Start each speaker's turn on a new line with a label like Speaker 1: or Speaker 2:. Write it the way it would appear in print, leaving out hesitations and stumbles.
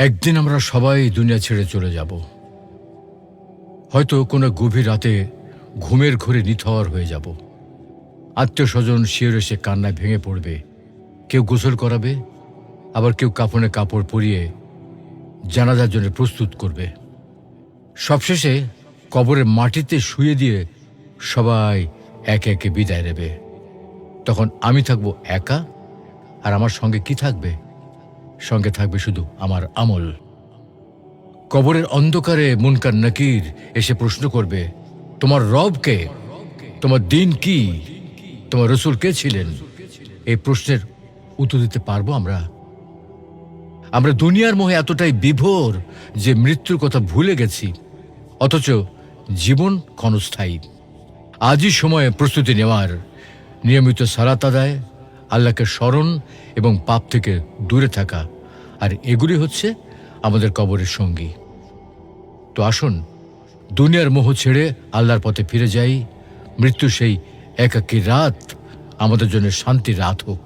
Speaker 1: একদিন আমরা সবাই দুনিয়া ছেড়ে চলে যাব। হয়তো কোনো গভীর রাতে ঘুমের ঘোরে নিথর হয়ে যাব। আত্মীয় স্বজন শিয়রে সে কান্নায় ভেঙে পড়বে। কেউ গোসল করাবে, আবার কেউ কাফনে কাপড় পরিয়ে জানাজার জন্য প্রস্তুত করবে। সবশেষে কবরের মাটিতে শুয়ে দিয়ে সবাই একে একে বিদায় নেবে। তখন আমি থাকবো একা, আর আমার সঙ্গে কি থাকবে? সঙ্গে থাকবে শুধু আমার আমল। কবরের অন্ধকারে মুনকার নাকির এসে প্রশ্ন করবে, তোমার রব কে? তোমার দিন কি? তোমার রসূল কে ছিলেন? এই প্রশ্নের উত্তর দিতে পারবো আমরা? আমরা দুনিয়ার মোহে এতটাই বিভোর যে মৃত্যুর কথা ভুলে গেছি, অথচ জীবন ক্ষণস্থায়ী। আজই সময়ে প্রস্তুতি নেওয়ার, নিয়মিত সালাত আদায়, আল্লাহকে স্মরণ এবং পাপ থেকে দূরে থাকা, আর এগুলি হচ্ছে আমাদের কবরের সঙ্গী। তো আসুন দুনিয়ার মোহ ছেড়ে আল্লাহর পথে ফিরে যাই। মৃত্যু সেই একাকী রাত আমাদের জন্য শান্তির রাত হোক।